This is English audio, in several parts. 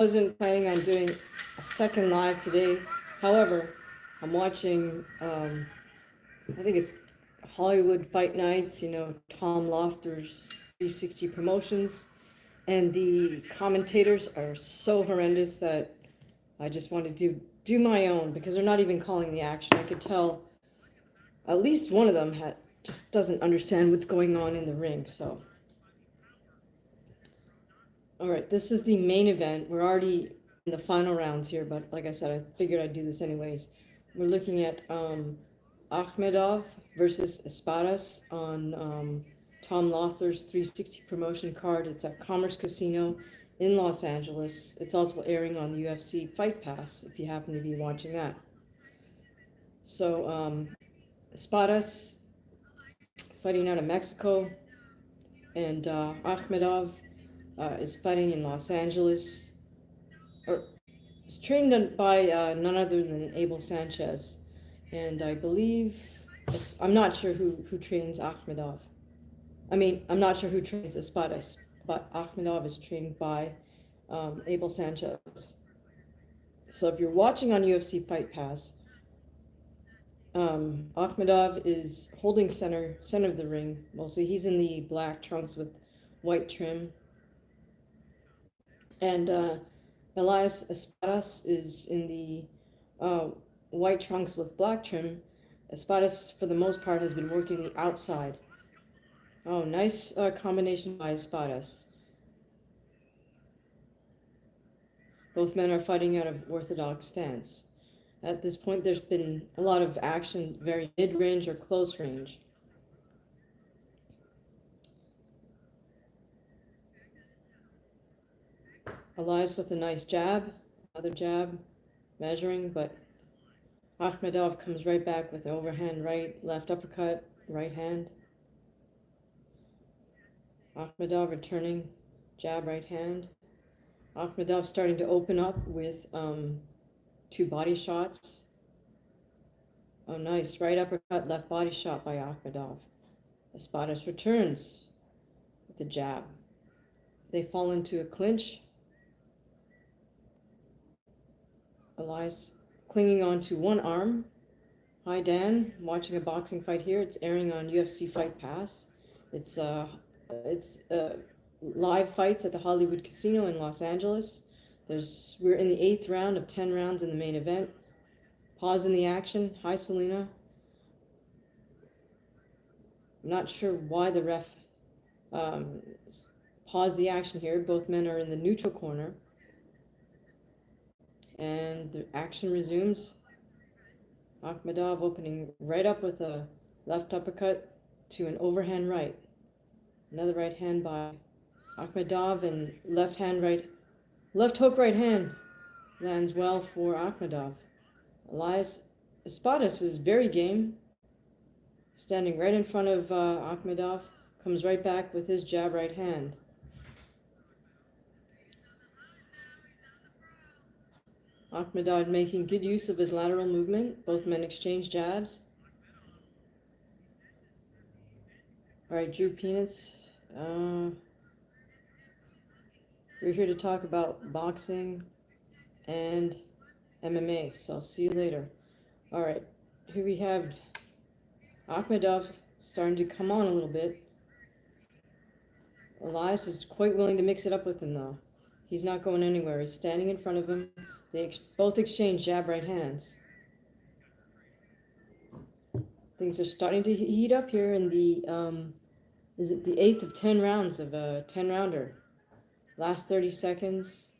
wasn't planning on doing a second live today. However, I'm watching, I think it's Hollywood Fight Nights, Tom Lofter's 360 Promotions. And the commentators are so horrendous that I just want to do my own because they're not even calling the action. I could tell at least one of them just doesn't understand what's going on in the ring. So, all right, this is the main event. We're already in the final rounds here, but like I said, I figured I'd do this anyways. We're looking at Akhmedov versus Espadas on Tom Loeffler's 360 promotion card. It's at Commerce Casino in Los Angeles. It's also airing on the UFC Fight Pass if you happen to be watching that. So Espadas fighting out of Mexico, and Akhmedov is fighting in Los Angeles. Or is trained by none other than Abel Sanchez, and I believe I'm not sure who trains Akhmedov. I'm not sure who trains Espadas, but Akhmedov is trained by Abel Sanchez. So if you're watching on UFC Fight Pass, Akhmedov is holding center of the ring. Mostly, he's in the black trunks with white trim, and Elias Espadas is in the white trunks with black trim. Espadas, for the most part, has been working the outside. Oh, nice combination by Espadas. Both men are fighting out of orthodox stance. At this point, there's been a lot of action, very mid-range or close range. Elias with a nice jab, another jab, measuring, but Akhmedov comes right back with the overhand right, left uppercut, right hand. Akhmedov returning, jab, right hand. Akhmedov starting to open up with two body shots. Oh, nice. Right uppercut, left body shot by Akhmedov. Espadas returns with the jab. They fall into a clinch. Elias clinging onto one arm. Hi, Dan. Watching a boxing fight here. It's airing on UFC Fight Pass. It's live fights at the Hollywood Casino in Los Angeles. We're in the 8th round of 10 rounds in the main event. Pause in the action. Hi, Selena. I'm not sure why the ref paused the action here. Both men are in the neutral corner. And the action resumes. Akhmedov opening right up with a left uppercut to an overhand right. Another right hand by Akhmedov, and left hook right hand lands well for Akhmedov. Elias Espadas is very game. Standing right in front of Akhmedov, comes right back with his jab right hand. Akhmedov making good use of his lateral movement. Both men exchange jabs. All right, Drew Peanuts. We're here to talk about boxing and MMA, so I'll see you later. All right, here we have Akhmedov starting to come on a little bit. Elias is quite willing to mix it up with him, though. He's not going anywhere. He's standing in front of him. They both exchange jab right hands. Things are starting to heat up here in the, is it the 8th of 10 rounds of a 10-rounder? Last 30 seconds.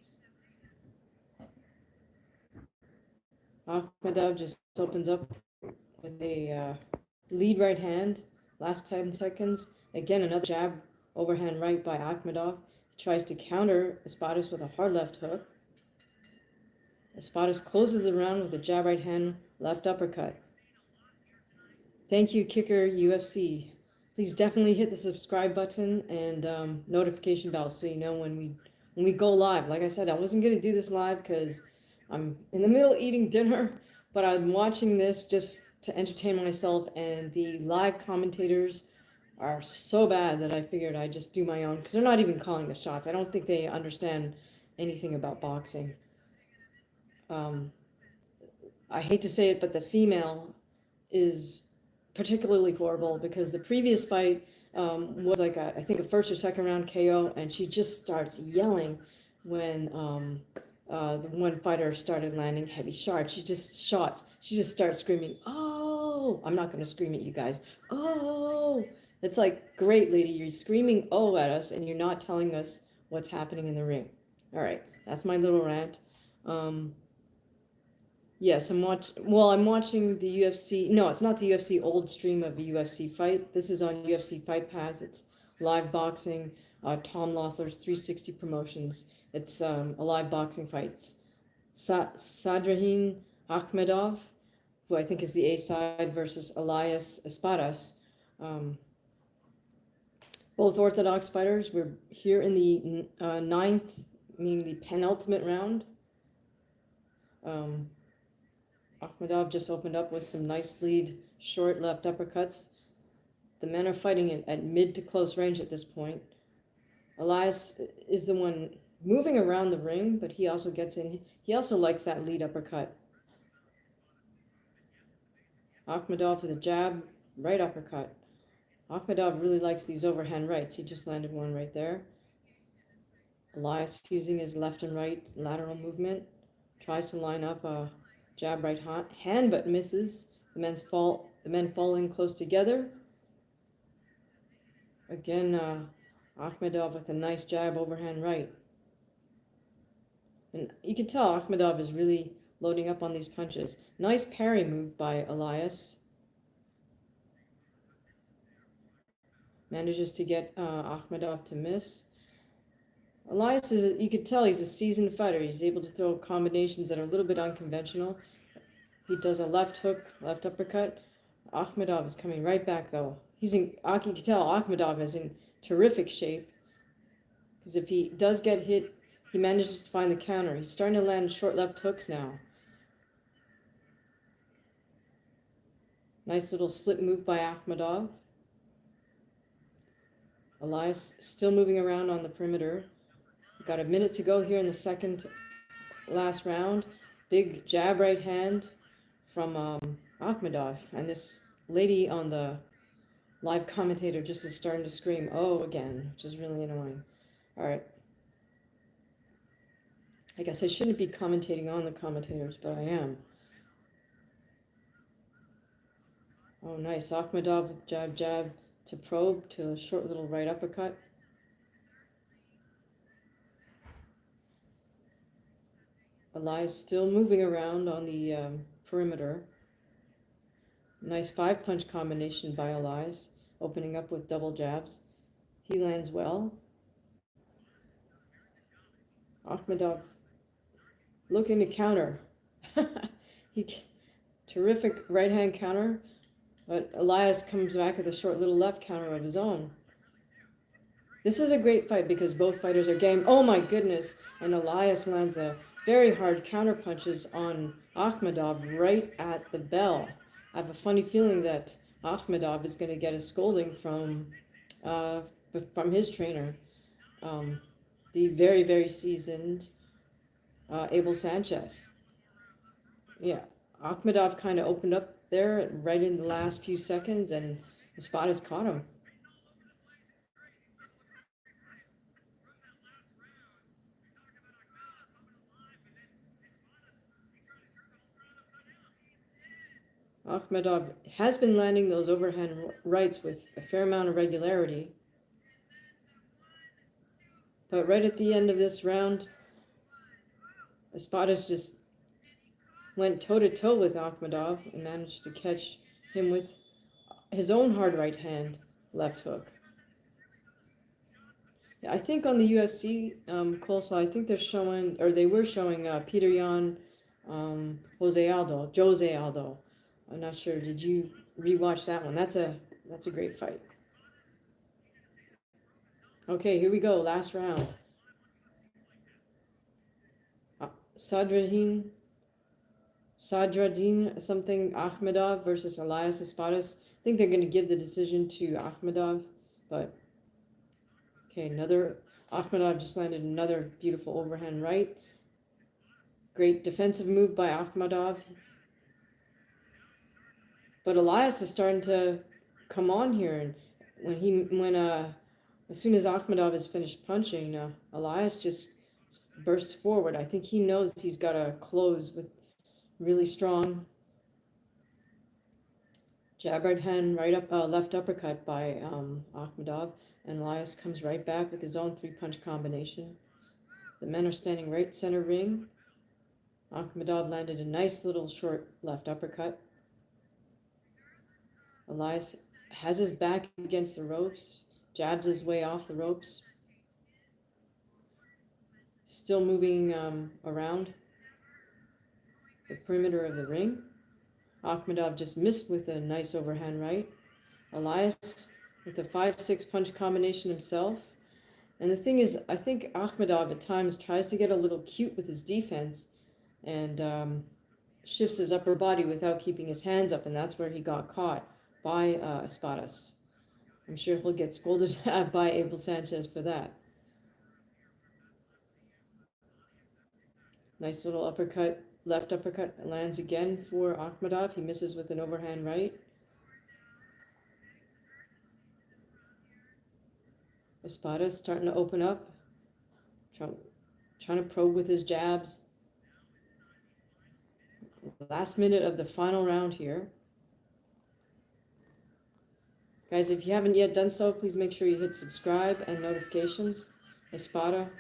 Akhmedov just opens up with a lead right hand. Last 10 seconds. Again, another jab, overhand right by Akhmedov. He tries to counter Espadas with a hard left hook. Espadas closes the round with a jab right hand, left uppercut. Thank you, Kicker UFC. Please definitely hit the subscribe button and notification bell so you know when we go live. Like I said, I wasn't going to do this live because I'm in the middle of eating dinner, but I'm watching this just to entertain myself, and the live commentators are so bad that I figured I'd just do my own because they're not even calling the shots. I don't think they understand anything about boxing. Um, I hate to say it, but the female is particularly horrible because the previous fight was like I think a first or second round KO, and she just starts yelling when the one fighter started landing heavy shots. She just starts screaming, "Oh!" I'm not going to scream at you guys. Oh! It's like, great, lady, you're screaming "oh" at us, and you're not telling us what's happening in the ring. All right, that's my little rant. Um, Yes, I'm watching the UFC. No, it's not the UFC old stream of the UFC fight. This is on UFC Fight Pass. It's live boxing. Tom Loeffler's 360 Promotions. It's a live boxing fight. Sadrahin Akhmedov, who I think is the A side, versus Elias Espadas. Um, both Orthodox fighters. We're here in the ninth, meaning the penultimate round. Akhmedov just opened up with some nice lead, short left uppercuts. The men are fighting at mid to close range at this point. Elias is the one moving around the ring, but he also gets in. He also likes that lead uppercut. Akhmedov with a jab, right uppercut. Akhmedov really likes these overhand rights. He just landed one right there. Elias using his left and right lateral movement. Tries to line up a jab right hand, but misses. The men fall in close together. Again, Akhmedov with a nice jab overhand right. And you can tell Akhmedov is really loading up on these punches. Nice parry move by Elias. Manages to get Akhmedov to miss. Elias you could tell he's a seasoned fighter. He's able to throw combinations that are a little bit unconventional. He does a left hook, left uppercut. Akhmedov is coming right back though. You can tell Akhmedov is in terrific shape. Because if he does get hit, he manages to find the counter. He's starting to land short left hooks now. Nice little slip move by Akhmedov. Elias still moving around on the perimeter. We've got a minute to go here in the second last round. Big jab right hand from Akhmedov. And this lady on the live commentator just is starting to scream, "Oh," again, which is really annoying. All right. I guess I shouldn't be commentating on the commentators, but I am. Oh, nice. Akhmedov with jab, jab to probe to a short little right uppercut. Elias still moving around on the perimeter. Nice 5-punch combination by Elias, opening up with double jabs. He lands well. Akhmedov looking to counter. Terrific right hand counter, but Elias comes back with a short little left counter of his own. This is a great fight because both fighters are game. Oh my goodness! And Elias lands a very hard counter punches on Akhmedov right at the bell. I have a funny feeling that Akhmedov is going to get a scolding from his trainer, the very, very seasoned Abel Sanchez. Yeah, Akhmedov kind of opened up there right in the last few seconds, and the spot has caught him. Akhmedov has been landing those overhand rights with a fair amount of regularity. But right at the end of this round, Espadas just went toe-to-toe with Akhmedov and managed to catch him with his own hard right hand left hook. I think on the UFC, Coleslaw, I think they're showing, or they were showing Peter Yan, Jose Aldo. I'm not sure. Did you rewatch that one? That's a great fight. Okay, here we go. Last round. Sadradin something Akhmedov versus Elias Espadas. I think they're going to give the decision to Akhmedov, but okay, another Akhmedov just landed another beautiful overhand right. Great defensive move by Akhmedov. But Elias is starting to come on here, and when as soon as Akhmedov is finished punching, Elias just bursts forward. I think he knows he's got to close with really strong jab right hand, left uppercut by Akhmedov, and Elias comes right back with his own three-punch combination. The men are standing right center ring. Akhmedov landed a nice little short left uppercut. Elias has his back against the ropes, jabs his way off the ropes, still moving around the perimeter of the ring. Akhmedov just missed with a nice overhand right. Elias with a 5-6 punch combination himself. And the thing is, I think Akhmedov at times tries to get a little cute with his defense and shifts his upper body without keeping his hands up, and that's where he got caught by Espadas. I'm sure he'll get scolded by Abel Sanchez for that. Nice little uppercut, left uppercut lands again for Akhmedov. He misses with an overhand right. Espadas starting to open up, trying to probe with his jabs. Last minute of the final round here. Guys, if you haven't yet done so, please make sure you hit subscribe and notifications. Espada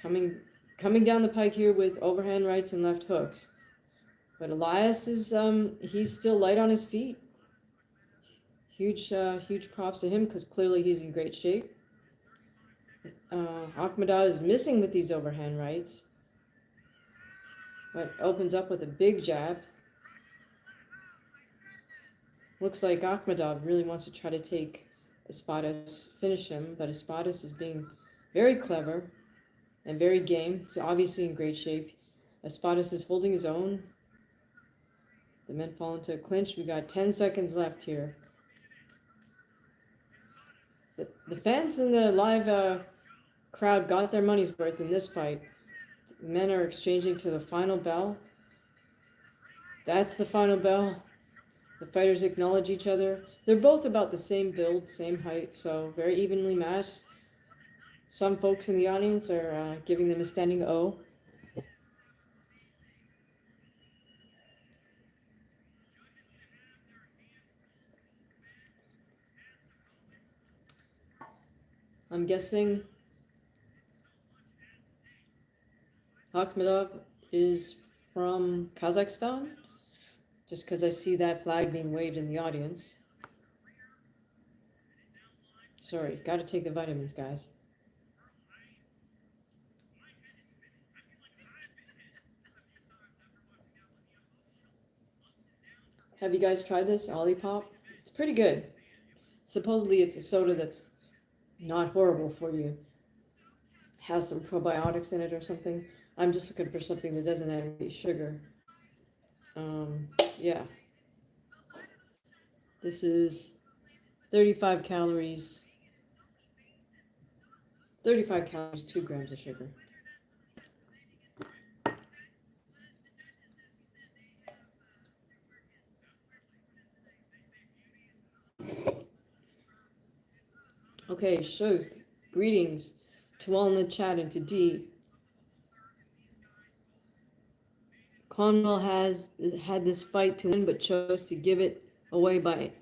coming down the pike here with overhand rights and left hooks. But Elias is he's still light on his feet. Huge props to him because clearly he's in great shape. Akhmedov is missing with these overhand rights, but opens up with a big jab. Looks like Akhmedov really wants to try to take Espadas, finish him, but Espadas is being very clever and very game. He's obviously in great shape. Espadas is holding his own. The men fall into a clinch. We got 10 seconds left here. The fans in the live crowd got their money's worth in this fight. The men are exchanging to the final bell. That's the final bell. The fighters acknowledge each other. They're both about the same build, same height, so very evenly matched. Some folks in the audience are giving them a standing O. I'm guessing Akhmedov is from Kazakhstan, just because I see that flag being waved in the audience. Sorry, gotta take the vitamins, guys. Have you guys tried this Olipop? It's pretty good. Supposedly it's a soda that's not horrible for you. Has some probiotics in it or something. I'm just looking for something that doesn't have any sugar. Yeah. This is 35 calories. 35 calories, 2 grams of sugar. Okay, so greetings to all in the chat and to D. Conwell has had this fight to win, but chose to give it away by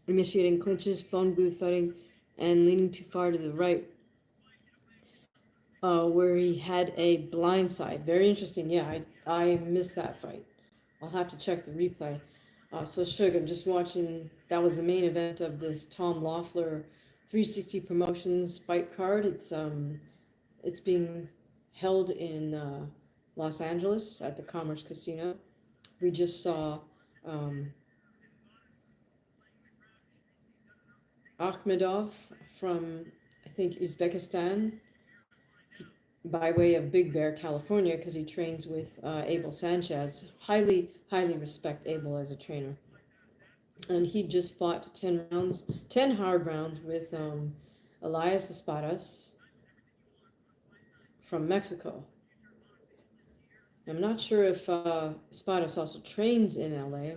initiating clinches, phone booth fighting, and leaning too far to the right, where he had a blind side. Very interesting. Yeah, I missed that fight. I'll have to check the replay. So Suge, I'm just watching. That was the main event of this Tom Loeffler 360 Promotions fight card. It's being held in Los Angeles at the Commerce Casino. We just saw Akhmedov from, I think, Uzbekistan, by way of Big Bear, California, because he trains with Abel Sanchez. Highly respect Abel as a trainer. And he just fought 10 hard rounds with Elias Espadas. from Mexico. I'm not sure if Espadas also trains in LA. I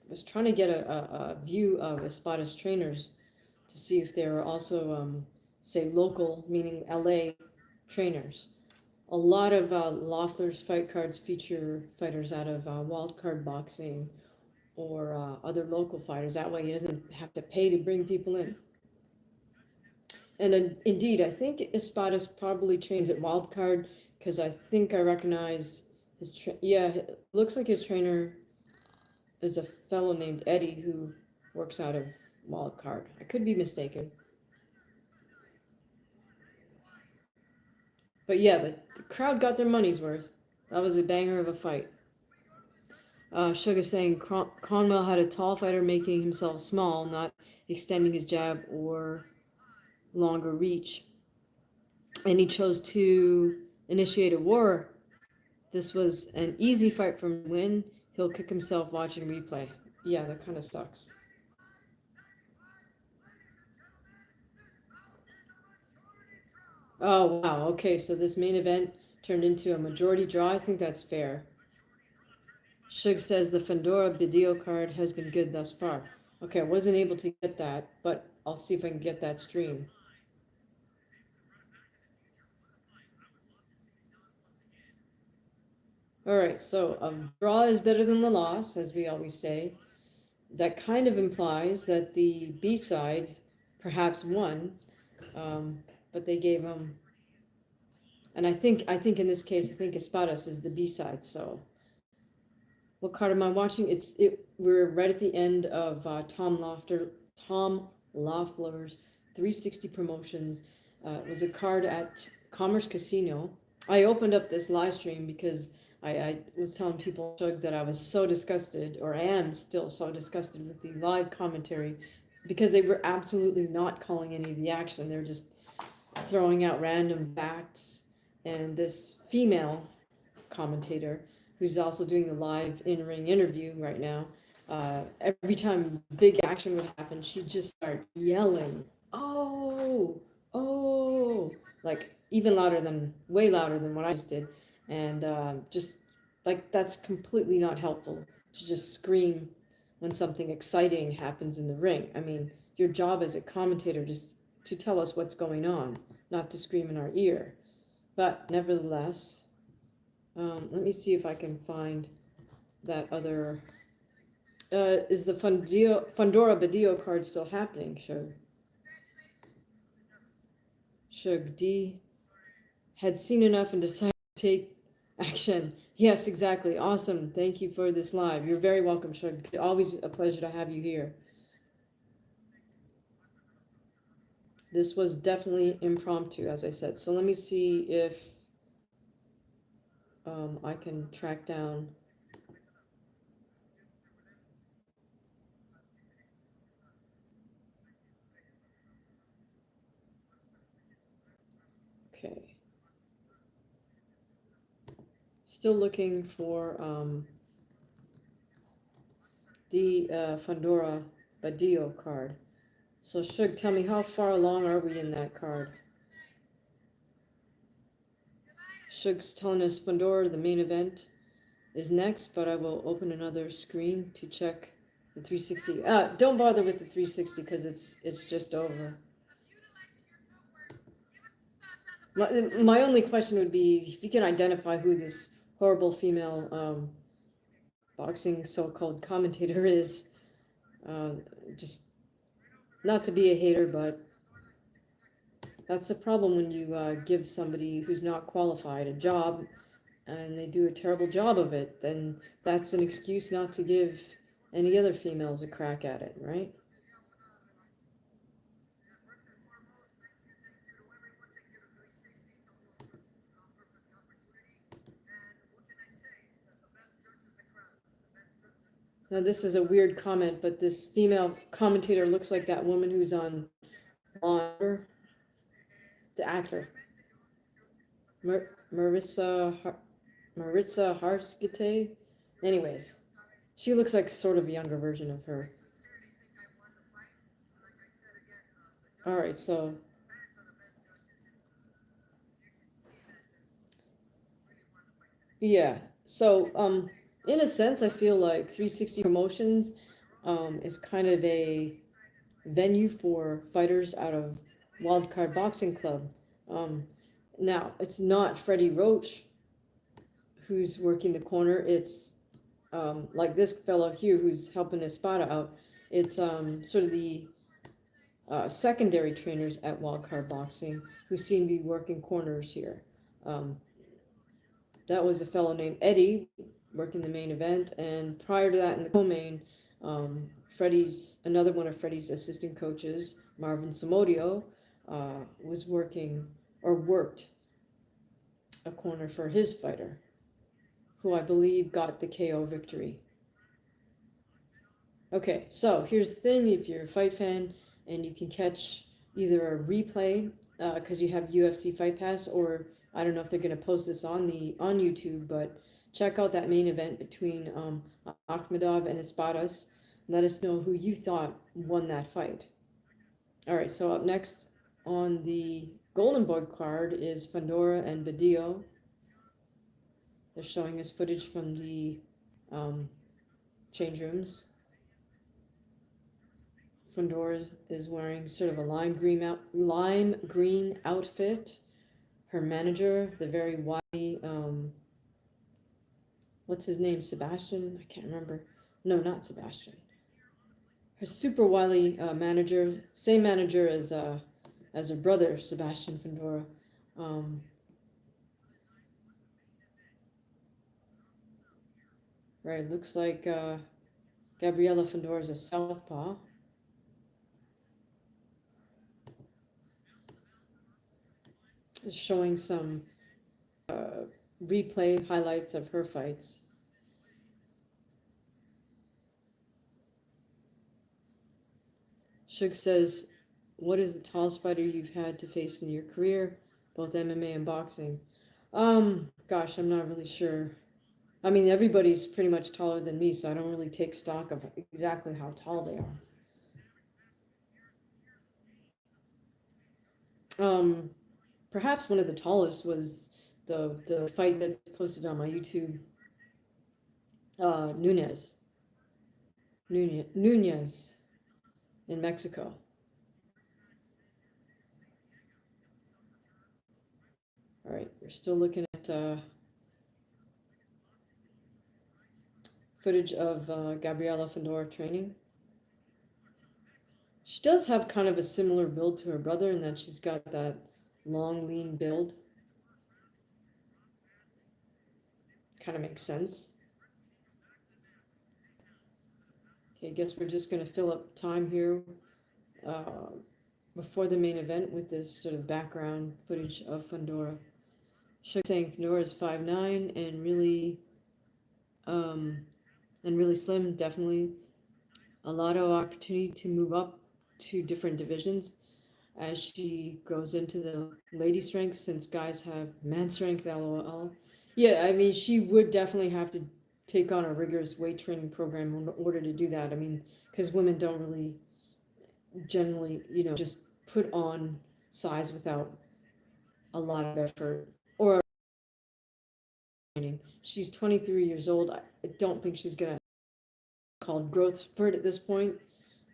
was trying to get a view of Espadas trainers to see if they were also, say, local, meaning LA trainers. A lot of Loeffler's fight cards feature fighters out of Wildcard Boxing or other local fighters. That way he doesn't have to pay to bring people in. And indeed, I think Espadas probably trains at Wildcard because I think I recognize his. Yeah, it looks like his trainer is a fellow named Eddie who works out of Wildcard. I could be mistaken. But yeah, the crowd got their money's worth. That was a banger of a fight. Sugar saying Conwell had a tall fighter making himself small, not extending his jab or longer reach. And he chose to initiate a war. This was an easy fight for him to win. He'll kick himself watching replay. Yeah, that kind of sucks. Oh, wow. Okay, so this main event turned into a majority draw. I think that's fair. Shug says the Fandora video card has been good thus far. Okay, I wasn't able to get that, but I'll see if I can get that stream. Alright, so a draw is better than the loss, as we always say. That kind of implies that the B side perhaps won, but they gave him. And I think in this case, I think Espadas is the B side. So, what card am I watching? We're right at the end of Tom Loeffler's 360 promotions. It was a card at Commerce Casino. I opened up this live stream because I was telling people that I was so disgusted, or I am still so disgusted with the live commentary, because they were absolutely not calling any of the action. They're just throwing out random facts. And this female commentator, who's also doing the live in-ring interview right now, every time big action would happen, she'd just start yelling, "Oh, oh," like even way louder than what I just did. And just like that's completely not helpful to just scream when something exciting happens in the ring. I mean, your job as a commentator is to tell us what's going on, not to scream in our ear. But nevertheless, let me see if I can find that other. Is the Fundora Badio card still happening? Shug D had seen enough and decided to take action. Yes, exactly. Awesome. Thank you for this live. You're very welcome, Shug. Always a pleasure to have you here. This was definitely impromptu, as I said. So let me see if I can track down. Okay. Still looking for the Fundora Badio card. So Shug, tell me, how far along are we in that card? Shug's telling us Fundora, the main event, is next, but I will open another screen to check the 360. Don't bother with the 360 because it's just over. My only question would be if you can identify who this horrible female boxing so-called commentator is. Just not to be a hater, but that's the problem when you give somebody who's not qualified a job and they do a terrible job of it. Then that's an excuse not to give any other females a crack at it, right? Now this is a weird comment, but this female commentator looks like that woman who's on the actor. Maritza Hargitay. Anyways, she looks like sort of a younger version of her. All right, so Yeah. So, in a sense, I feel like 360 Promotions is kind of a venue for fighters out of Wildcard Boxing Club. Um, Now, it's not Freddie Roach who's working the corner. It's like this fellow here who's helping Espada out. It's sort of the secondary trainers at Wildcard Boxing who seem to be working corners here. Um, that was a fellow named Eddie working the main event, and prior to that in the co-main, Freddie's another one of Freddie's assistant coaches, Marvin Samodio, was working or worked a corner for his fighter, who I believe got the KO victory. Okay, so here's the thing: if you're a fight fan and you can catch either a replay because you have UFC Fight Pass, or I don't know if they're gonna post this on the on YouTube, but check out that main event between Akhmedov and Espadas. Let us know who you thought won that fight. All right, so up next on the Golden Boy card is Fandora and Badillo. They're showing us footage from the um, change rooms. Fandora is wearing sort of a lime green outfit. Her manager, the very wily, what's his name? Sebastian? I can't remember. No, not Sebastian. Her super wily manager, same manager as her brother Sebastian Fandora. Um, right, looks like Gabriela Fandora is a southpaw. Is showing some uh, replay highlights of her fights. Shug says, "What is the tallest fighter you've had to face in your career, both MMA and boxing?" Gosh, I'm not really sure. I mean, everybody's pretty much taller than me, so I don't really take stock of exactly how tall they are. Um, Perhaps one of the tallest was the fight that's posted on my YouTube. Nunez, Nunez in Mexico. All right, we're still looking at footage of Gabriela Fandora training. She does have kind of a similar build to her brother in that she's got that long, lean build. Kind of makes sense. Okay, I guess we're just going to fill up time here uh, before the main event with this sort of background footage of Fandora. Shook saying Fandora is 5'9" um, and really slim. Definitely a lot of opportunity to move up to different divisions as she grows into the lady strength, since guys have man strength, lol. Yeah, I mean, she would definitely have to take on a rigorous weight training program in order to do that. I mean, because women don't really generally, just put on size without a lot of effort or training. She's 23 years old. I don't think she's gonna call growth spurt at this point.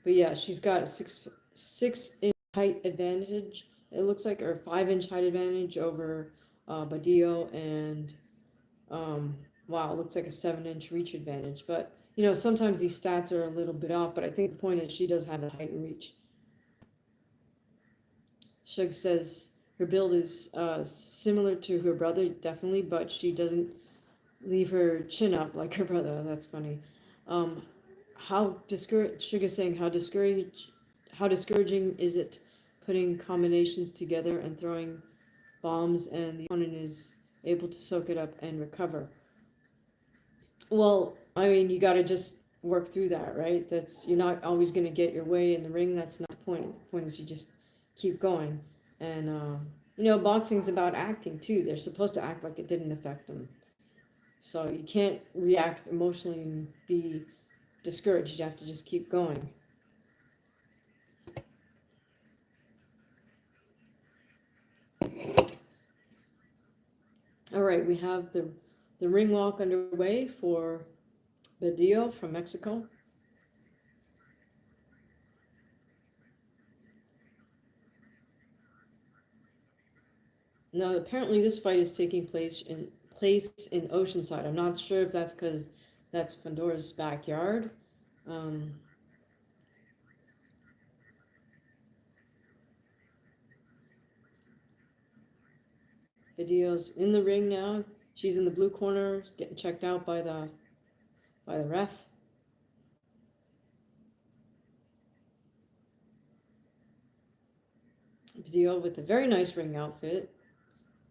But yeah, she's got a 6 inch height advantage. It looks like, or 5 inch height advantage over Badillo, and um, wow, it looks like a 7 inch reach advantage. But sometimes these stats are a little bit off. But I think the point is she does have the height and reach. Shug says her build is similar to her brother, definitely, but she doesn't leave her chin up like her brother. That's funny. Um, how discouraged? Sugar saying how discouraging is it putting combinations together and throwing bombs, and the opponent is able to soak it up and recover? Well, I mean, you got to just work through that, right? That's You're not always going to get your way in the ring. That's not the point. The point is you just keep going. And boxing's about acting too. They're supposed to act like it didn't affect them. So you can't react emotionally and be discouraged. You have to just keep going. All right, we have the The ring walk underway for Badillo from Mexico. Now, apparently, this fight is taking place in Oceanside. I'm not sure if that's because that's Fandora's backyard. Um, Video's in the ring now. She's in the blue corner, getting checked out by the ref. Video with a very nice ring outfit,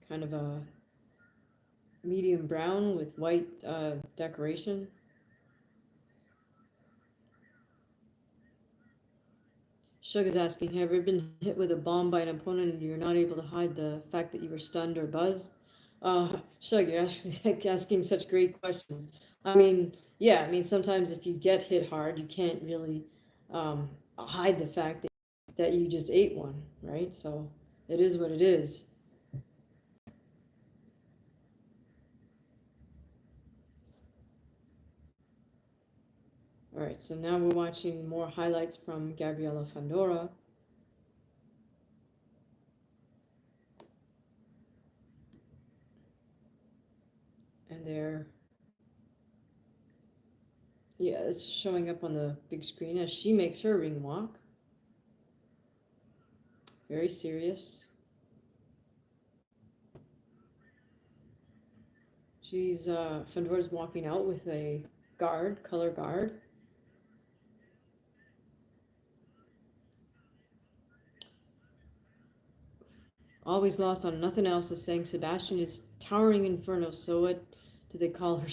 kind of a medium brown with white decoration. Sugar's asking, have you ever been hit with a bomb by an opponent and you're not able to hide the fact that you were stunned or buzzed? Shug, you're actually asking such great questions. I mean, yeah, I mean, sometimes if you get hit hard, you can't really hide the fact that you just ate one, right? So it is what it is. All right, so now we're watching more highlights from Gabriela Fandora. And yeah, it's showing up on the big screen as she makes her ring walk. Very serious. Fandora's walking out with a color guard. Always lost on nothing else is saying Sebastian is towering inferno. So what do they call her?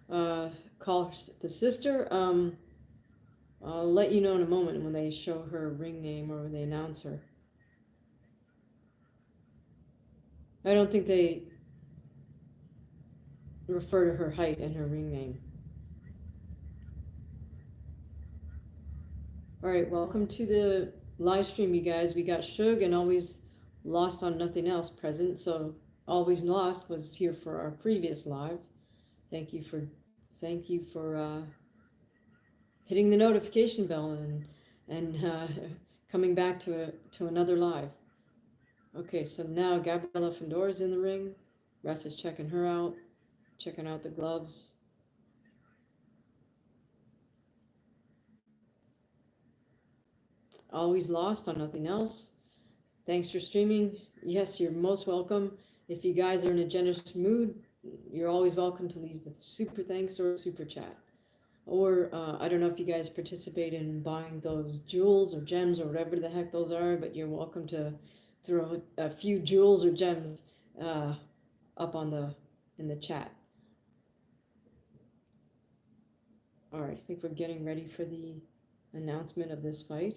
Uh, call her the sister? I'll let you know in a moment when they show her ring name or when they announce her. I don't think they refer to her height and her ring name. All right, welcome to the live stream, you guys. We got Shug and Always Lost on Nothing Else present. So Always Lost was here for our previous live. Thank you for hitting the notification bell and coming back to another live. Okay, so now Gabriela Fandora is in the ring. Ref is checking her out, checking out the gloves. Always Lost on Nothing Else. Thanks for streaming. Yes, you're most welcome. If you guys are in a generous mood, you're always welcome to leave with super thanks or super chat. Or I don't know if you guys participate in buying those jewels or gems or whatever the heck those are, but you're welcome to throw a few jewels or gems up in the chat. All right, I think we're getting ready for the announcement of this fight.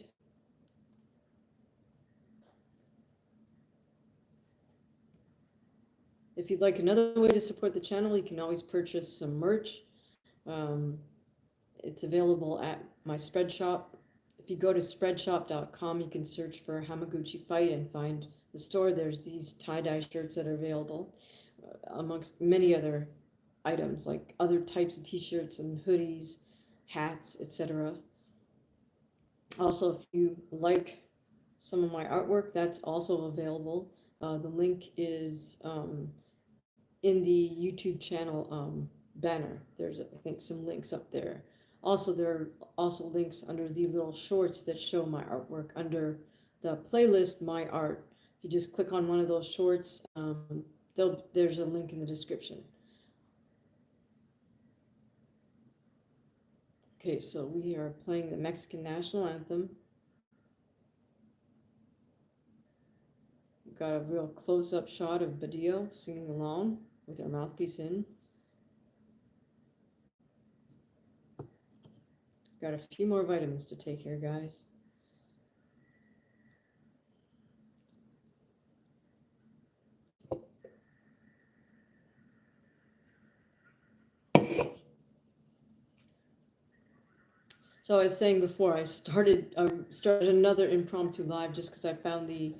If you'd like another way to support the channel, you can always purchase some merch. It's available at my Spreadshop. If you go to spreadshop.com, you can search for HamaguchiFight and find the store. There's these tie-dye shirts that are available, amongst many other items like other types of t-shirts and hoodies, hats, etc. Also, if you like some of my artwork, that's also available. The link is in the YouTube channel banner. There's, I think, some links up there. Also, there are also links under the little shorts that show my artwork under the playlist My Art. If you just click on one of those shorts, there's a link in the description. Okay, so we are playing the Mexican national anthem. We've got a real close-up shot of Badillo singing along with her mouthpiece in. Got a few more vitamins to take here, guys. So I was saying before, I started another impromptu live just because I found the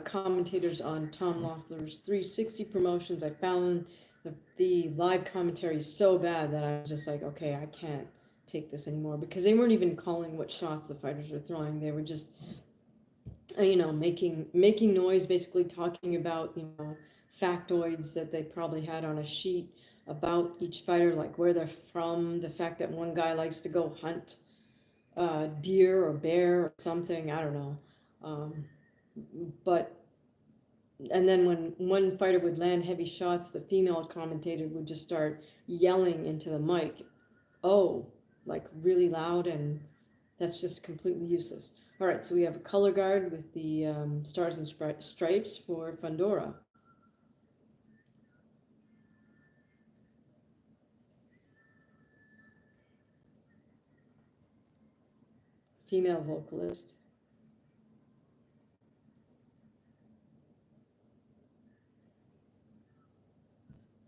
commentators on Tom Loeffler's 360 promotions. I found the live commentary is so bad that I was just like, okay, I can't take this anymore because they weren't even calling what shots the fighters were throwing. They were just, making noise, basically talking about factoids that they probably had on a sheet about each fighter, like where they're from, the fact that one guy likes to go hunt deer or bear or something. I don't know. Um, but and then when one fighter would land heavy shots, the female commentator would just start yelling into the mic, "Oh," like really loud, and that's just completely useless. All right, so we have a color guard with the stars and stripes for Fundora. Female vocalist.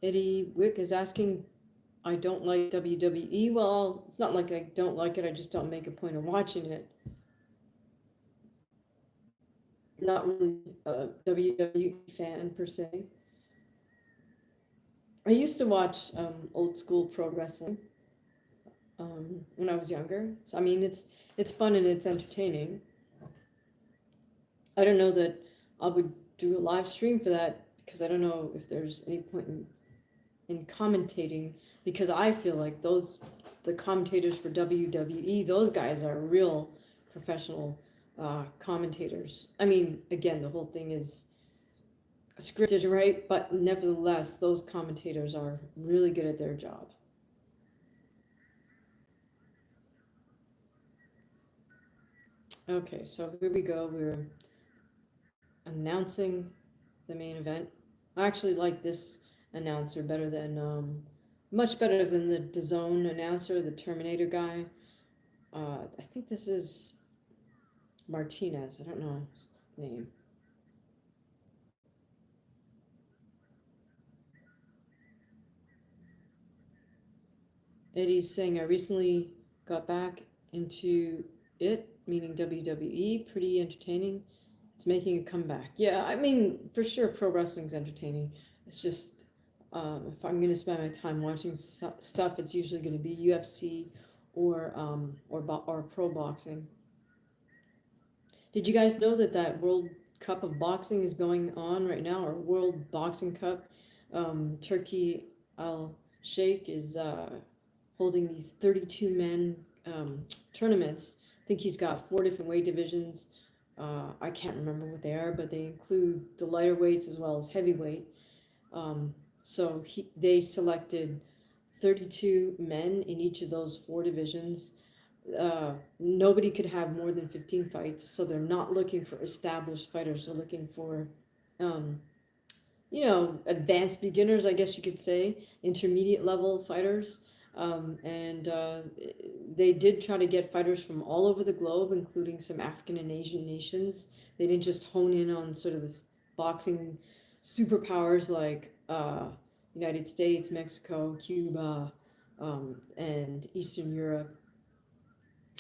Eddie Wick is asking, I don't like WWE. Well, it's not like I don't like it, I just don't make a point of watching it. Not really a WWE fan per se. I used to watch old school pro wrestling when I was younger. So I mean, it's fun and it's entertaining. I don't know that I would do a live stream for that because I don't know if there's any point in commentating because I feel like the commentators for WWE, those guys are real professional commentators. I mean, again, the whole thing is scripted, right? But nevertheless, those commentators are really good at their job. Okay, so here we go. We're announcing the main event. I actually like this announcer better than, much better than the DAZN announcer, the Terminator guy. I think this is Martinez. I don't know his name. Eddie's saying, I recently got back into it, meaning WWE. Pretty entertaining. It's making a comeback. Yeah, I mean, for sure, pro wrestling's entertaining. It's just, if I'm going to spend my time watching stuff, it's usually going to be UFC or pro boxing. Did you guys know that World Cup of Boxing is going on right now, or World Boxing Cup? Turkey Al Sheikh is holding these 32 men tournaments. I think he's got four different weight divisions. I can't remember what they are, but they include the lighter weights as well as heavyweight. Um, so they selected 32 men in each of those four divisions. Nobody could have more than 15 fights, so they're not looking for established fighters. They're looking for, um, advanced beginners, I guess you could say, intermediate level fighters. And they did try to get fighters from all over the globe, including some African and Asian nations. They didn't just hone in on sort of this boxing superpowers like United States, Mexico, Cuba, and Eastern Europe.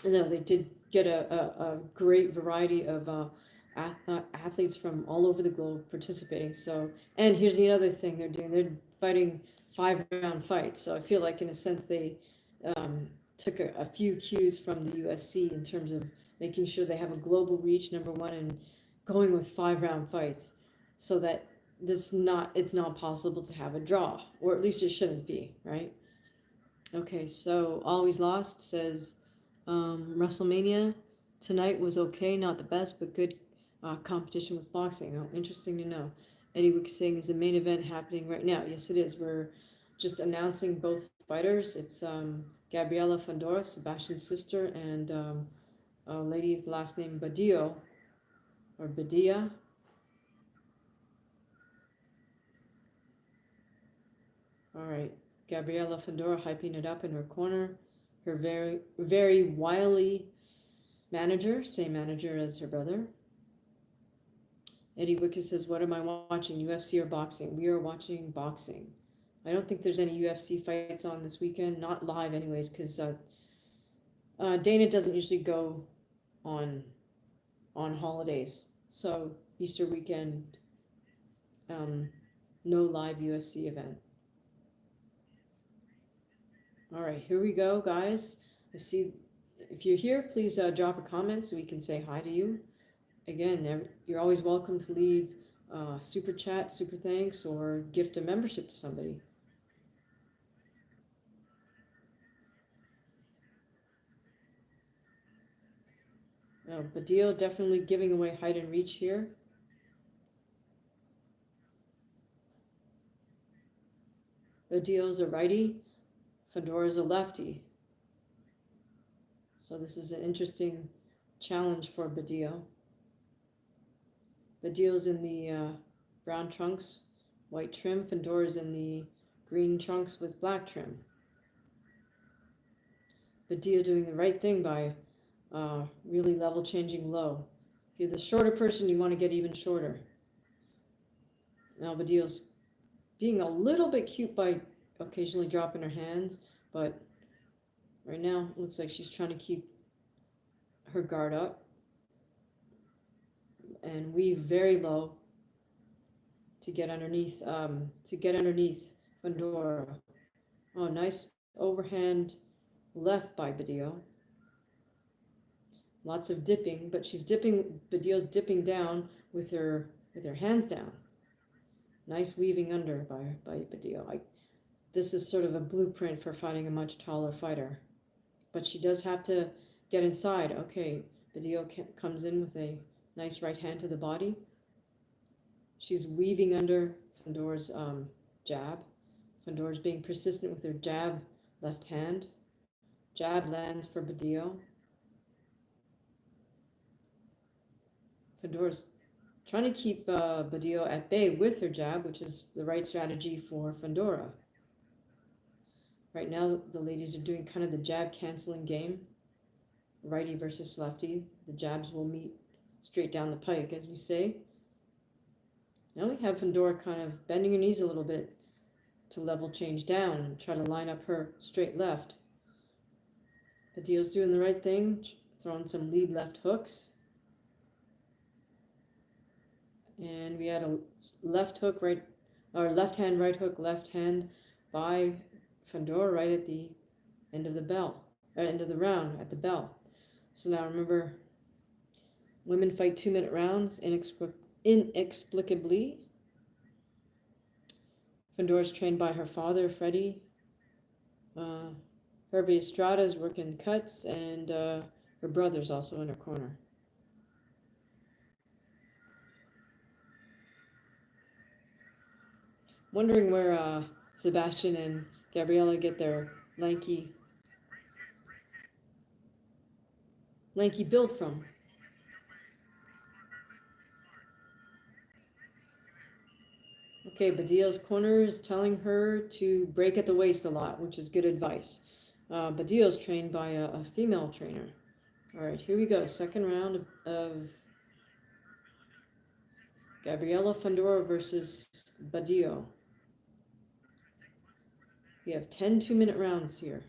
No, they did get a great variety of athletes from all over the globe participating. So, and here's the other thing they're doing: they're fighting 5 round fights. So I feel like, in a sense, they took a few cues from the UFC in terms of making sure they have a global reach, number one, and going with 5 round fights, so that it's not possible to have a draw, or at least it shouldn't be, right? Okay, so Always Lost says WrestleMania tonight was okay, not the best, but good competition with boxing. Oh, interesting to know. Eddie Wick saying, is the main event happening right now? Yes, it is. We're just announcing both fighters. It's Gabriela Fandora, Sebastian's sister, and a lady with the last name Badillo, or Badia. All right. Gabriela Fandora hyping it up in her corner. Her very, very wily manager, same manager as her brother. Eddie Wickes says, what am I watching, UFC or boxing? We are watching boxing. I don't think there's any UFC fights on this weekend, not live anyways, because Dana doesn't usually go on holidays. So Easter weekend, um, no live UFC event. All right, here we go, guys. I see. If you're here, please drop a comment so we can say hi to you. Again, you're always welcome to leave super chat, super thanks, or gift a membership to somebody. Badil definitely giving away height and reach here. Badil's a righty, Fedora's a lefty. So this is an interesting challenge for Badil. Badil's in the brown trunks, white trim. Fedora's in the green trunks with black trim. Badil doing the right thing by really level changing low. If you're the shorter person, you want to get even shorter. Now Badil's being a little bit cute by occasionally dropping her hands, but right now it looks like she's trying to keep her guard up and weave very low to get underneath Fedora. Oh, nice overhand left by Badil. Lots of dipping, but Badil's dipping down with her hands down. Nice weaving under by Badil. This is sort of a blueprint for fighting a much taller fighter. But she does have to get inside. Okay, Badil comes in with a nice right hand to the body. She's weaving under Fedora's jab. Fedora's being persistent with her jab left hand. Jab lands for Badil. Fedora's trying to keep Badil at bay with her jab, which is the right strategy for Fedora. Right now, the ladies are doing kind of the jab canceling game. Righty versus lefty. The jabs will meet straight down the pike, as we say. Now we have Fedora kind of bending her knees a little bit to level change down and try to line up her straight left. Badil's doing the right thing, throwing some lead left hooks. And we had a left hook, right, or left hand, right hook, left hand by Fedora right at the end of the bell, or end of the round at the bell. So now remember, women fight 2-minute rounds inexplicably. Fedora's trained by her father, Freddie. Herbie Estrada's working cuts, and her brother's also in her corner. Wondering where Sebastian and Gabriella get their lanky build from. Okay, Badil's corner is telling her to break at the waist a lot, which is good advice. Badil's trained by a female trainer. All right, here we go. Second round of Gabriella Fedora versus Badil. We have 10 2-minute rounds here.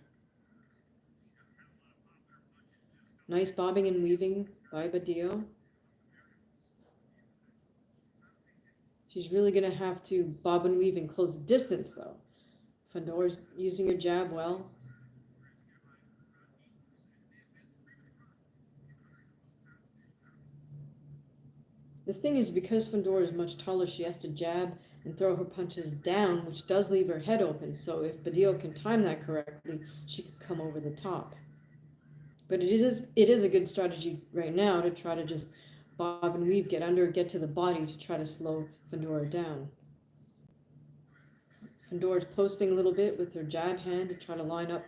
Nice bobbing and weaving by Badil. She's really going to have to bob and weave and close the distance, though. Fedora's using her jab well. The thing is, because Fedora is much taller, she has to jab and throw her punches down, which does leave her head open. So if Badil can time that correctly, she could come over the top. But it is a good strategy right now to try to just bob and weave, get under, get to the body to try to slow Fedora down. Fedora's posting a little bit with her jab hand to try to line up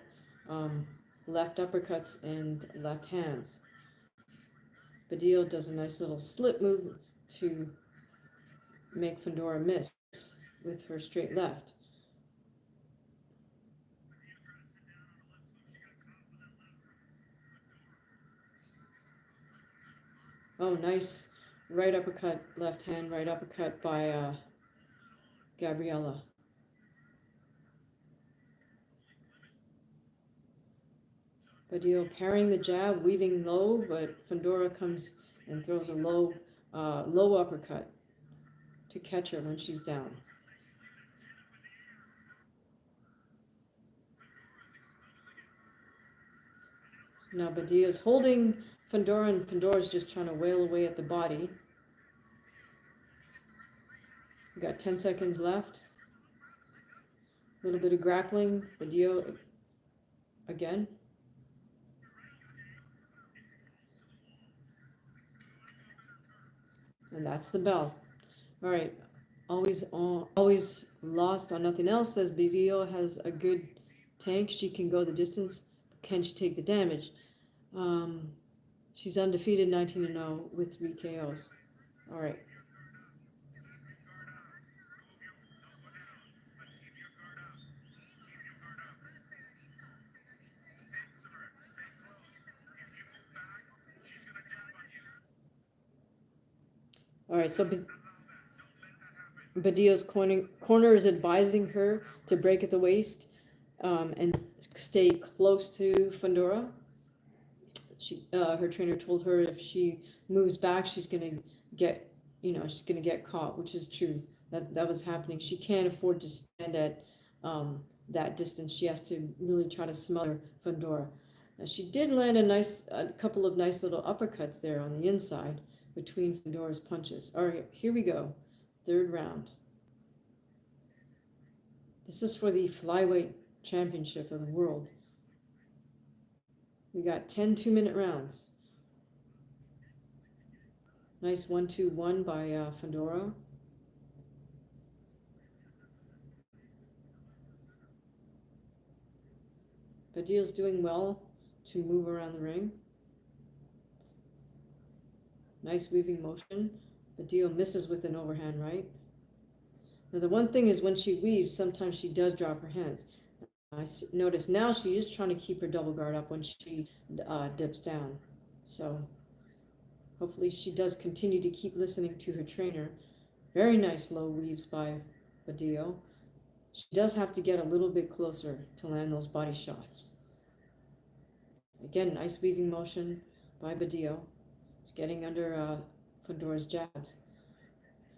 left uppercuts and left hands. Badil does a nice little slip move to make Fedora miss with her straight left. Oh, nice right uppercut, left hand, right uppercut by Gabriella. Badil parrying the jab, weaving low, but Fedora comes and throws a low uppercut to catch her when she's down. Now Badia's holding Fandora, and Fandora's just trying to wail away at the body. We got 10 seconds left. A little bit of grappling. Badia again. And that's the bell. All right. Always lost on nothing else. Says Badia has a good tank. She can go the distance. Can she take the damage? Um, she's undefeated, 19-0 with 3 KOs. All right. All right. So Badia's corner is advising her to break at the waist and stay close to Fandora. Her trainer told her if she moves back, she's gonna she's gonna get caught, which is true. That was happening. She can't afford to stand at that distance. She has to really try to smother Fandora. She did land a couple of nice little uppercuts there on the inside between Fandora's punches. All right, here we go. Third round. This is for the flyweight championship of the world. We got 10 2-minute rounds. Nice 1-2-1 by Fandora. Badia's doing well to move around the ring. Nice weaving motion. Badia misses with an overhand right. Now the one thing is when she weaves, sometimes she does drop her hands. I notice now she is trying to keep her double guard up when she dips down. So hopefully she does continue to keep listening to her trainer. Very nice low weaves by Badia. She does have to get a little bit closer to land those body shots. Again, nice weaving motion by Badia. She's getting under Fandora's jabs.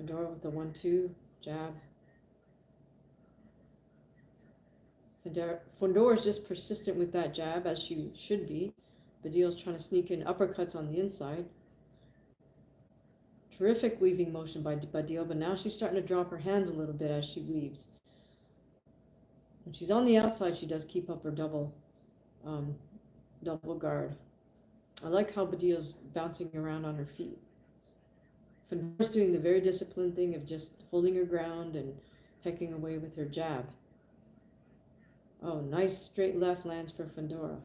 Fandora with the 1-2 jab. Fandora's just persistent with that jab, as she should be. Badia's trying to sneak in uppercuts on the inside. Terrific weaving motion by Badia, but now she's starting to drop her hands a little bit as she weaves. When she's on the outside, she does keep up her double guard. I like how Badia's bouncing around on her feet. Fandora's doing the very disciplined thing of just holding her ground and pecking away with her jab. Oh, nice straight left lands for Fandora.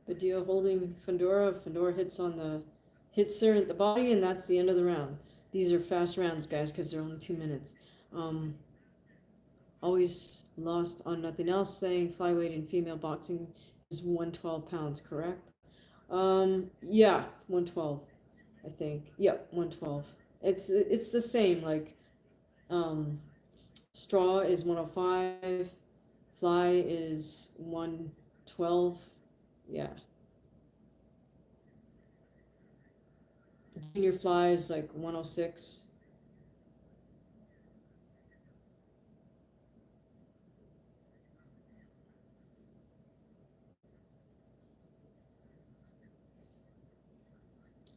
Badia holding Fandora. Fandora hits her at the body, and that's the end of the round. These are fast rounds, guys, because they're only 2 minutes. Always lost on nothing else, saying flyweight in female boxing is 112 pounds, correct? Yeah, 112, I think. Yep, 112. It's the same, like, straw is 105, fly is 112, yeah. Junior fly is like 106.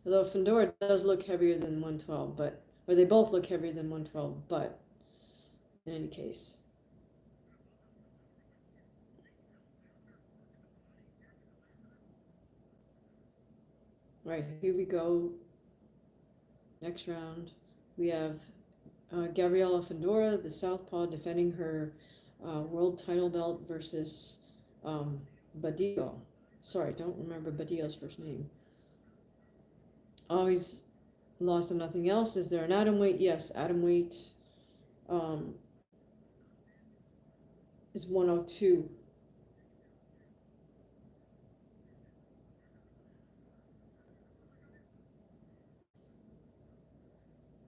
Although Fandora does look heavier than 112, or they both look heavier than 112, but in any case. Right, here we go. Next round, we have Gabriela Fandora, the southpaw, defending her world title belt versus Badia. Sorry, don't remember Badia's first name. Always lost on nothing else. Is there an atom weight? Yes, atom weight is 102.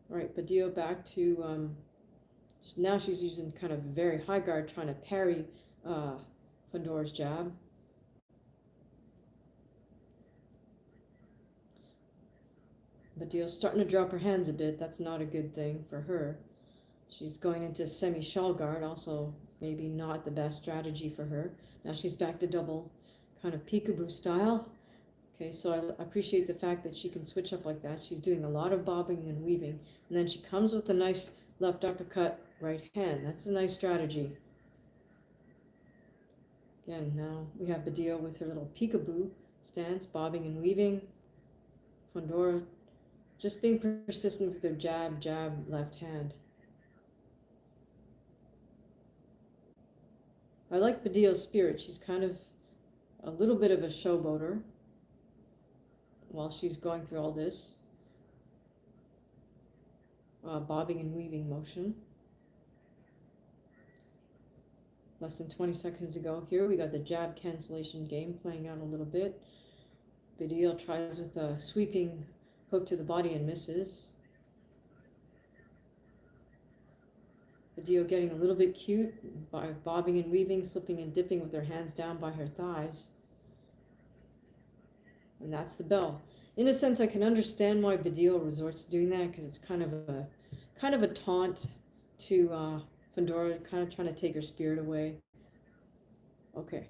All right, Badia back to so now she's using kind of very high guard, trying to parry Fandora's jab. Badio's starting to drop her hands a bit. That's not a good thing for her. She's going into semi-shawl guard, also maybe not the best strategy for her. Now she's back to double kind of peekaboo style. Okay, so I appreciate the fact that she can switch up like that. She's doing a lot of bobbing and weaving. And then she comes with a nice left uppercut, right hand. That's a nice strategy. Again, now we have Badio with her little peekaboo stance, bobbing and weaving. Fundora just being persistent with her jab, jab, left hand. I like Badio's spirit. She's kind of a little bit of a showboater while she's going through all this bobbing and weaving motion. Less than 20 seconds ago here, we got the jab cancellation game playing out a little bit. Badio tries with a sweeping hook to the body and misses. Badio getting a little bit cute by bobbing and weaving, slipping and dipping with her hands down by her thighs. And that's the bell. In a sense, I can understand why Badio resorts to doing that, because it's kind of a taunt to Fundora, kind of trying to take her spirit away. Okay.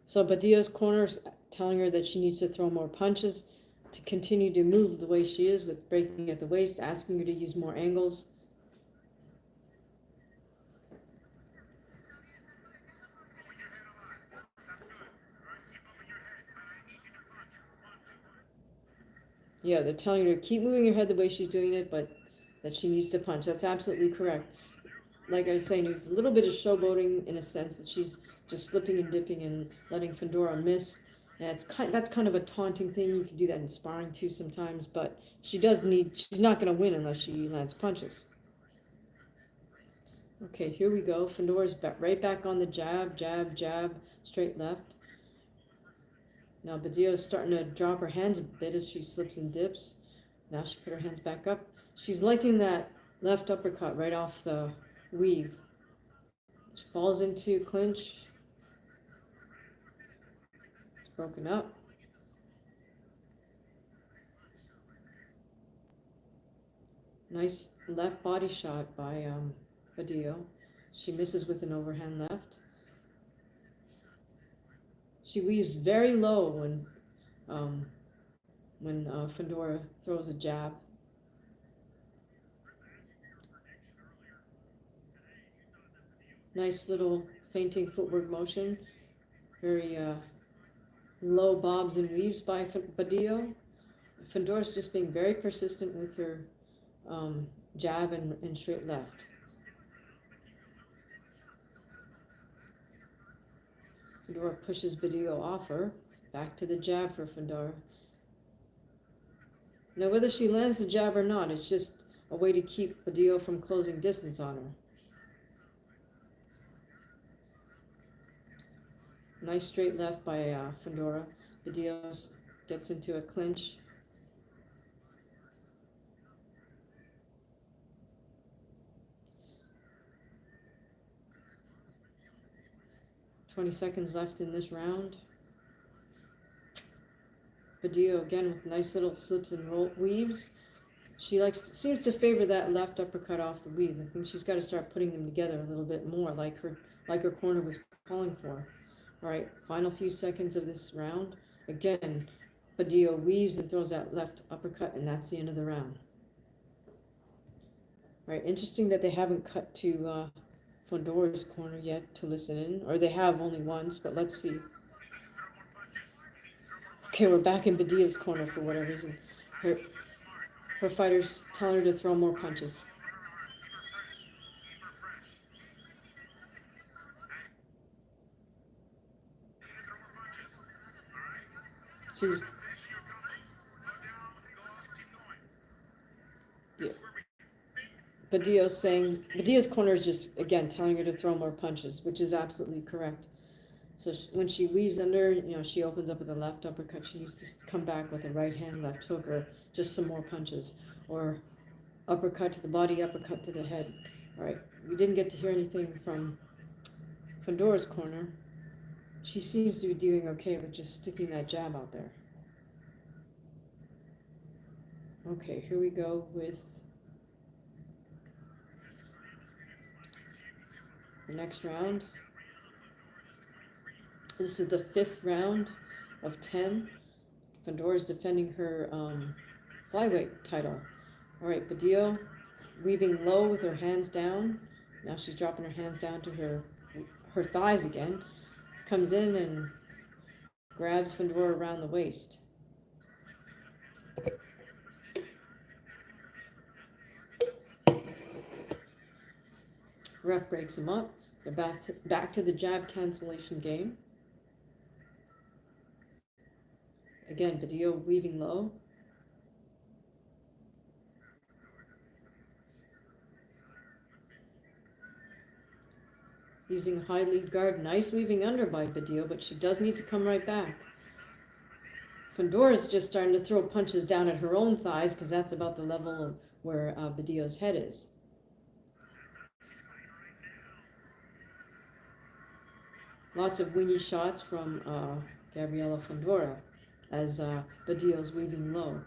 So Badio's corner's telling her that she needs to throw more punches to continue to move the way she is with breaking at the waist, asking her to use more angles. Yeah, they're telling her to keep moving her head the way she's doing it, but that she needs to punch. That's absolutely correct. Like I was saying, it's a little bit of showboating in a sense that she's just slipping and dipping and letting Fundora miss. And that's kind of a taunting thing. You can do that in sparring too sometimes, but she's not going to win unless she lands punches. Okay, here we go. Fundora's right back on the jab, jab, jab, straight left. Now Badio's starting to drop her hands a bit as she slips and dips. Now she put her hands back up. She's liking that left uppercut right off the weave. She falls into clinch. It's broken up. Nice left body shot by Badio. She misses with an overhand left. She weaves very low when Fundora throws a jab. Nice little feinting footwork motion. Very low bobs and weaves by Badio. Fundora's just being very persistent with her jab and straight left. Fundora pushes Badio off her. Back to the jab for Fundora. Now, whether she lands the jab or not, it's just a way to keep Badio from closing distance on her. Nice straight left by Fundora. Badio gets into a clinch. "20 seconds left in this round." Badio again with nice little slips and weaves. She seems to favor that left uppercut off the weave. I think she's got to start putting them together a little bit more, like her corner was calling for. All right, final few seconds of this round. Again, Badio weaves and throws that left uppercut, and that's the end of the round. All right, interesting that they haven't cut to Fundora's corner yet to listen in, or they have only once, but let's see. Okay, we're back in Badio's corner for whatever reason. Her fighters tell her to throw more punches. She's Badio's corner is just again telling her to throw more punches, which is absolutely correct. So when she weaves under, she opens up with a left uppercut. She needs to come back with a right hand, left hook, or just some more punches. Or uppercut to the body, uppercut to the head. All right, we didn't get to hear anything from Fandora's corner. She seems to be doing okay with just sticking that jab out there. Okay, here we go with the next round. This is the 5th round of 10. Fandora is defending her flyweight title. All right, Badillo weaving low with her hands down. Now she's dropping her hands down to her thighs again. Comes in and grabs Fandora around the waist. Ref breaks him up. They're back to the jab cancellation game. Again, Badillo weaving low. Using a high lead guard. Nice weaving under by Badillo, but she does need to come right back. Fandora's just starting to throw punches down at her own thighs because that's about the level of where Badillo's head is. Lots of wingy shots from Gabriela Fandora as Badillo's weaving low.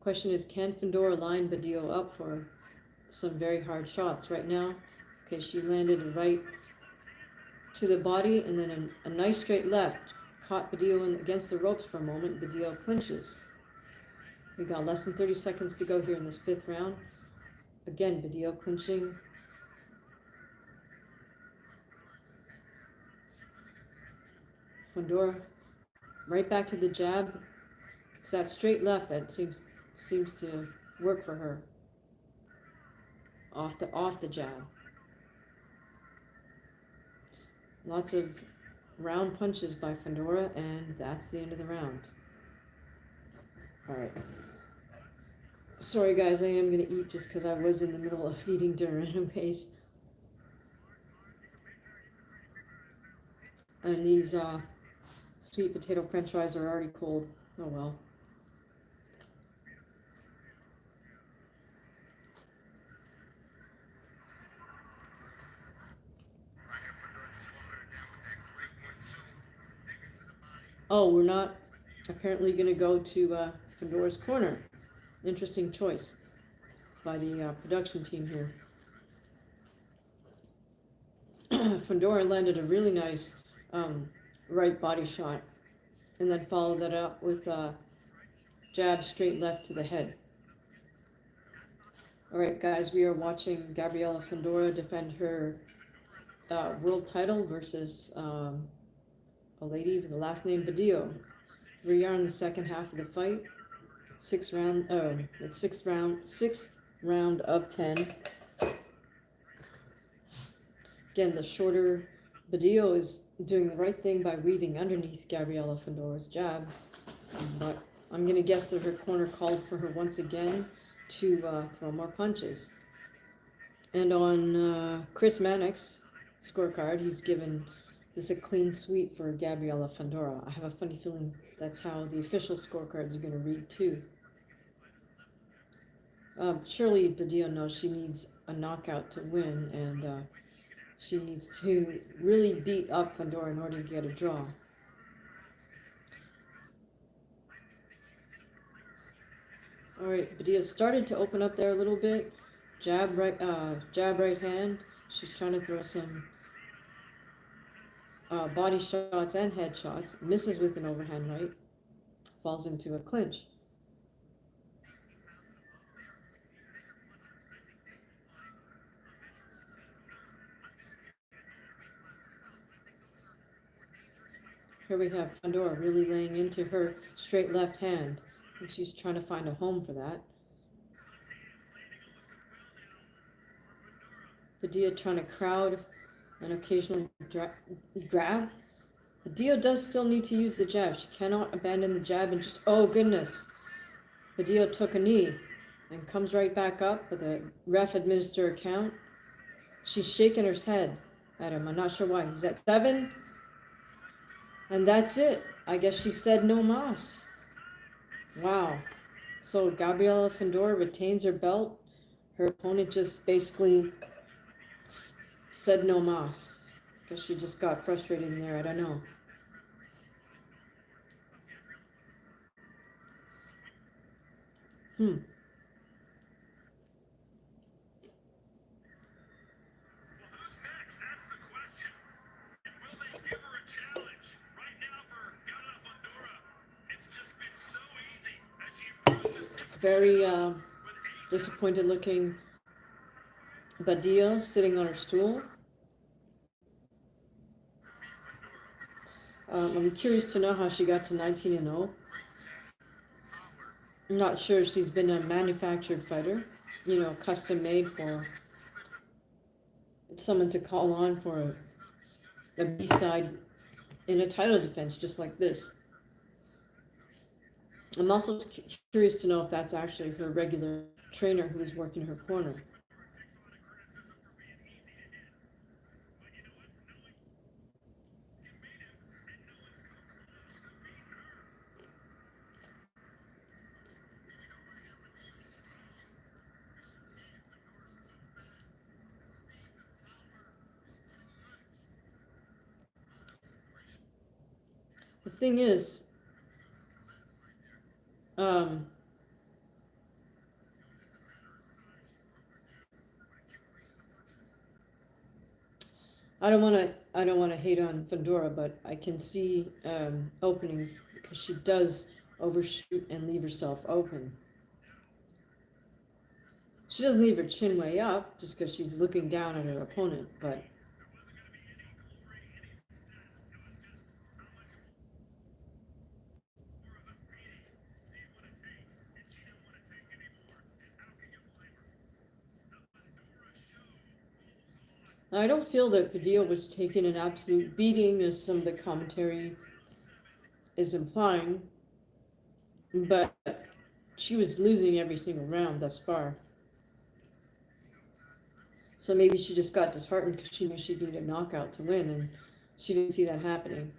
Question is, can Fandora line Badillo up for some very hard shots right now? Okay, she landed a right to the body and then a nice straight left. Caught Badillo against the ropes for a moment. Badillo clinches. We got less than 30 seconds to go here in this 5th round. Again, Badillo clinching. Fandora right back to the jab. It's that straight left that seems to work for her. Off the jab. Lots of round punches by Fandora, and that's the end of the round. All right. Sorry guys, I am going to eat just because I was in the middle of eating dinner anyways. And these sweet potato french fries are already cold. Oh well. Oh, we're not apparently going to go to Fandora's corner. Interesting choice by the production team here. Fandora landed a really nice right body shot and then followed that up with a jab straight left to the head. All right, guys, we are watching Gabriela Fandora defend her world title versus a lady with the last name Badillo. We are in the second half of the fight. Sixth round of 10. Again, the shorter Badillo is doing the right thing by weaving underneath Gabriela Fandora's jab, but I'm going to guess that her corner called for her once again to throw more punches. And on Chris Mannix scorecard, he's given this a clean sweep for Gabriela Fandora. I have a funny feeling that's how the official scorecards are going to read too. Surely Badillo knows she needs a knockout to win, and she needs to really beat up Fandora in order to get a draw. All right, Badillo started to open up there a little bit. Jab right hand. She's trying to throw some body shots and head shots. Misses with an overhand right. Falls into a clinch. Here we have Fandora really laying into her straight left hand. And she's trying to find a home for that. Badillo trying to crowd an occasional grab. Badillo does still need to use the jab. She cannot abandon the jab and just, oh goodness. Badillo took a knee and comes right back up, but the ref administer a count. She's shaking her head at him. I'm not sure why. He's at 7, and that's it. I guess she said no mas. Wow. So Gabriela Findora retains her belt. Her opponent just basically said no mas. Guess she just got frustrated in there. I don't know. Hmm. Very disappointed looking Badia sitting on her stool. I'm curious to know how she got to 19 and 0. I'm not sure if she's been a manufactured fighter, custom made for someone to call on for a B side in a title defense, just like this. I'm also curious to know if that's actually her regular trainer who is working her corner. The thing is, um, I don't want to hate on Fedora, but I can see openings because she does overshoot and leave herself open. She doesn't leave her chin way up just because she's looking down at her opponent, but I don't feel that Padilla was taking an absolute beating as some of the commentary is implying, but she was losing every single round thus far. So maybe she just got disheartened because she knew she'd need a knockout to win, and she didn't see that happening.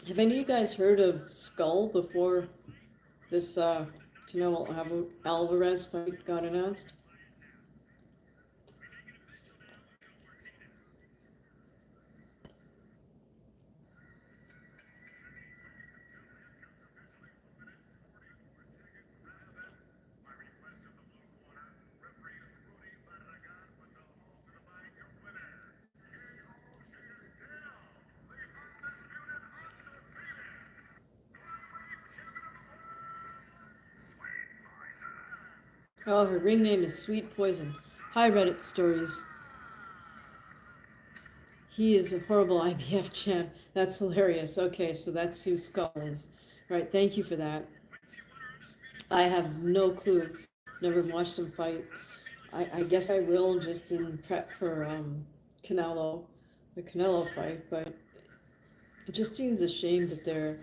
Have any of you guys heard of Skull before this Canelo Alvarez fight got announced? Oh, her ring name is Sweet Poison. Hi, Reddit stories. He is a horrible IBF champ. That's hilarious. Okay, so that's who Skull is. Right, thank you for that. I have no clue. Never watched him fight. I guess I will just in prep for Canelo, the Canelo fight, but it just seems a shame that they're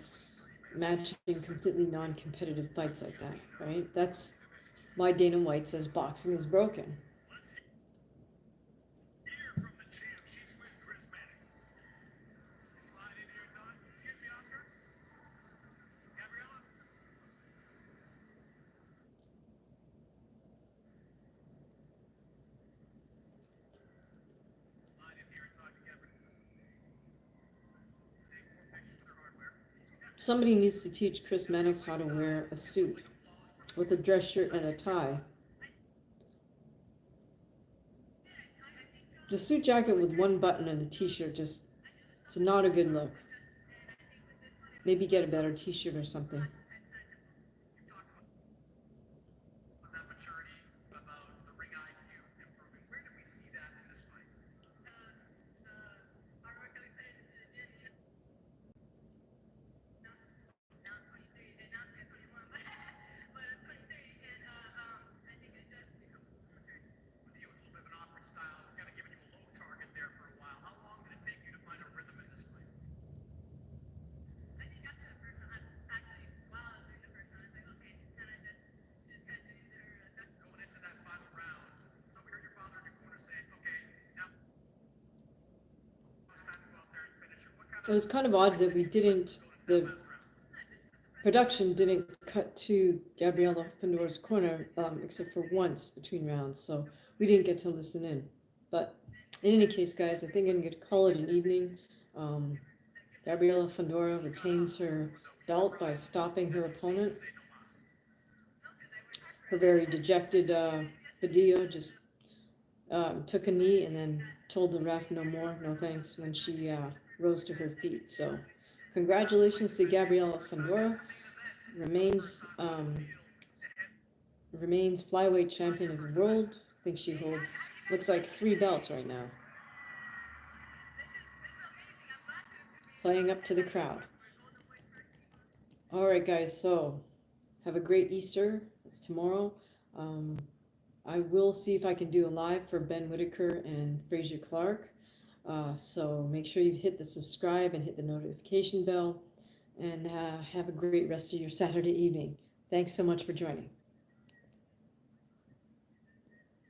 matching completely non-competitive fights like that, right? That's why Dana White says boxing is broken. Somebody needs to teach Chris Mannix how to wear a suit with a dress shirt and a tie. The suit jacket with one button and a t-shirt just, it's not a good look. Maybe get a better t-shirt or something. was kind of odd that the production didn't cut to Gabriella Fandora's corner, except for once between rounds, so we didn't get to listen in. But in any case, guys, I think I'm going to call it an evening. Um, Gabriella Fandora retains her belt by stopping her opponent. Her very dejected Padilla just took a knee and then told the ref no more, no thanks, when she rose to her feet. So, congratulations to Gabriella Fandora. Remains flyweight champion of the world. I think she holds, looks like 3 belts right now. Playing up to the crowd. All right, guys. So, have a great Easter. It's tomorrow. Um, I will see if I can do a live for Ben Whitaker and Frazier Clark. So make sure you hit the subscribe and hit the notification bell. And have a great rest of your Saturday evening. Thanks so much for joining.